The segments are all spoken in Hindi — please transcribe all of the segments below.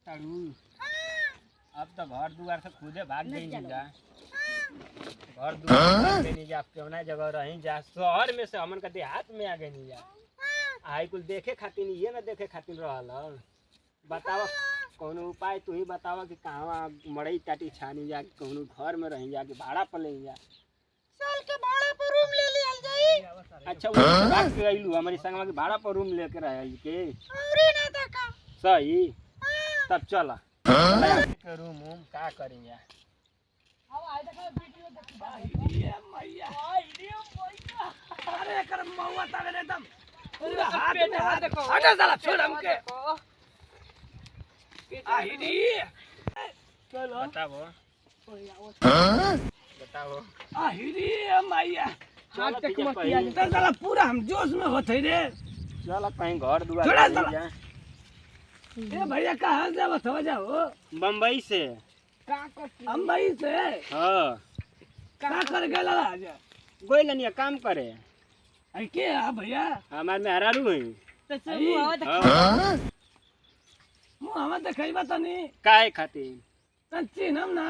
तारू अब तो घर दुआर से खुदे भाग गई जा। घर दुआर भाग गई जा, केवना जगह रही जा, शहर में से हमन का देहात में आ गई जा। आई कुल देखे खातिर ये ना देखे खातिर रहल। बतावा कौन उपाय तू ही बतावा कि कहवा मड़ई टाटी छानी जा, कौन घर में रही जा कि भाड़ा पर ले जा। साल के भाड़ा पर रूम ले लियल जाई। अच्छा वो बात के आइलू हमारी संगवा के भाड़ा पर रूम लेके रह के औरी ना देखा सही। तब चला रूम का करेंगे। अब आइ देखा वीडियो देखी ये मैया अरे कर मौवा तक एकदम पूरा हाथ में हाथ देखो। हटा साला छोड़ हमके आहिडी चलो बताओ बताओ आहिडी मैया हाथ तक मत किया जा साला पूरा हम जोश में होते रे। चल कहीं घर दुआर छोड़ा जा। साला ए भैया कहां से आवत हो जाओ? बम्बई से। बम्बई से? हां का कर गेला आज? गोइल नहीं काम करे। आई के आ भैया हमार में हरारू है तो सब मुहावा देखैबा तनी काहे खातिर कंची हम ना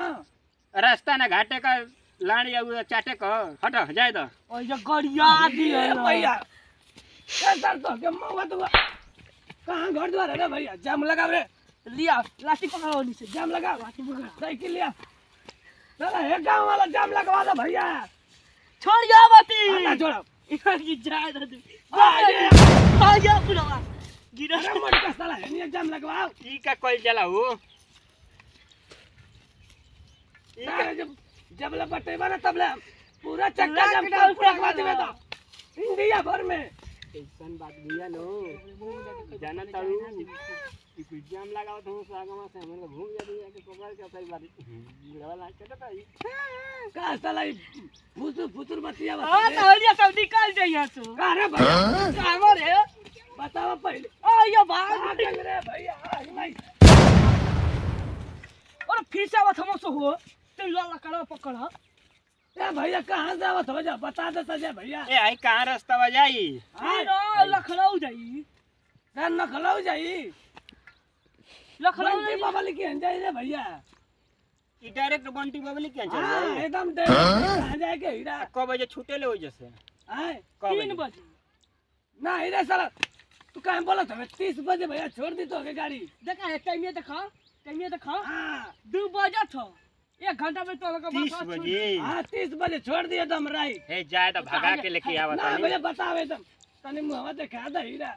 रास्ता ना घाटे का लाड़ी या चाटे का हट जाए दो। ओ ये गड़िया दी है भैया ए सर तो के मौवा तो कहां घर द्वार है भैया? जाम लगा रे लिया लाठी पकड़ो नीचे जाम लगा लाठी पकड़ साइकिल लिया चला हे गांव वाला जाम लगवा दो भैया। छोड़ जा बाती ना छोड़ो इधर की जाए दे आ जा पुरवा गिरा मत का साला है नहीं जाम लगवाओ। ई का कोई चला हो ई का जब लपटेबा ना तबले पूरा चक्का जाम पूरा लगवा देबे तो इंडिया भर में ऐसन बात भैया नो जाना तारू ई कुछ जाम लगाओ तो सागमा से हमन को घूम जाती है कि पकड़ के सही बात गिरवाला चलता है का साला फुसुर बतिया बता। हां तौलिया सब निकाल दे यहां से। का रे भैया कामो रे बताओ पहले आ ये भाग रे भैया नहीं और फिर से आवत हम से हो तो लाला कड़ा पकड़ा ए भैया कहां से आवत हो जा बता दे सजे भैया। ए आई कहां रास्ता बजाई फिर लखनऊ जाई का न खलाऊ जाई लखनऊ बंटी बाबा लेके जाई रे भैया। ई डायरेक्ट बंटी बबली क्या चल हां जाए एकदम दे कहां जाए के हीरा क बजे छूटे ले हो जैसे हां क 3 बजे ना हीरा साला तू काहे बोलत है 30 बजे भैया छोड़ दी तो के गाड़ी देखा है टाइम देखा हां 2 बजे था 1 घंटा में तो लगा 30 बजे हां 30 बजे छोड़ दिया दम राइट। हे जाए तो भगा के लेके आवत ना है भैया बतावे एकदम तने मुंहवा देखा दे हीरा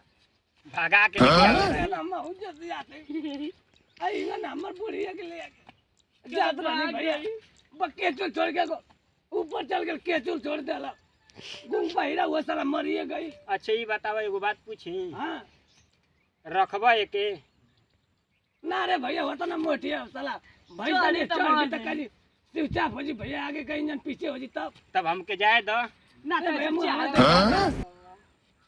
भगा के लेके आवत है हम हो जल्दी आते आई ना नंबर बुढ़िया के ले आके जात रहनी भैया बक्के छोड़ के ऊपर चल के केचुल छोड़ देला गुम पहिरा वो साला मरिए गई। अच्छा ये बताओ एगो बात पूछी हां रखबा एके ना रे भैया होता ना मोटिया साला भाई साले चढ़ के करी चुपचाप हो जी भैया आगे कहीं जन पीछे हो जी तब हमके जाए दो ना तो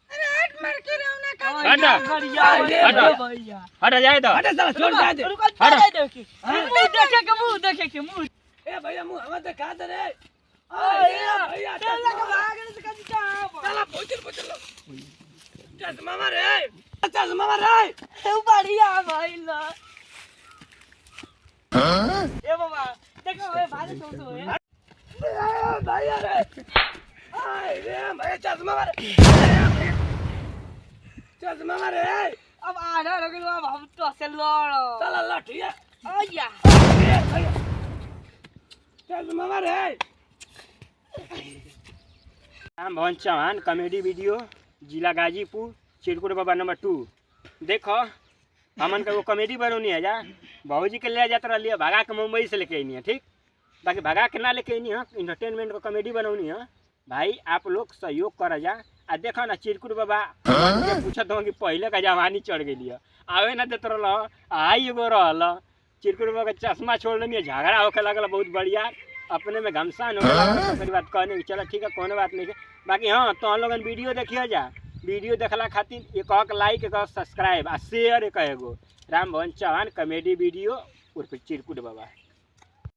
अरे हट मार के रहो ना का हट बढ़िया भैया हट जाए दो अरे साला छोड़ दे रुको छोड़ दे के मुंह देखे के मुंह ए भैया मुंह हवा दिखा दे रे भैया चल लगा भागने से कभी जा साला पोचल लो चश्मा मार रे तू बढ़िया भइला ए बाबा देखो ए भागे तो है भैया रे आय रे भैया चश्मा मार रे अब आधा हो गया अब हम तो से लड़ो साला लाठिया आया चश्मा मार रे। राम भवन चौहान कॉमेडी वीडियो जिला गाजीपुर चिरकुट बाबा नंबर 2। देखो हमन का वो कॉमेडी बनौनी है जा भाजी के ले जाते रही भगा के मुंबई से लेके आनी है ठीक बाकी भगा के ना लेके आनी है इंटरटेनमेंट का कॉमेडी बनौनी है भाई आप लोग सहयोग कर जा आ देखो ना चिरकुट बाबा पूछत हो कि पहले का जवानी चढ़ गई है आवे ना देते रह आई एगो रहा चिरकुट बाबा का चश्मा छोड़ लेनी झगड़ा होके लगल बहुत बढ़िया अपने में घमसान हो गया बात कहने की चलो ठीक है कोनो बात नहीं है बाकी हाँ तो हम लोग वीडियो देखिए जा वीडियो देखला खातिर एक लाइक एक सब्सक्राइब आ शेयर एक एगो राम भवन चौहान कॉमेडी वीडियो उर्फ चिरकुट बाबा।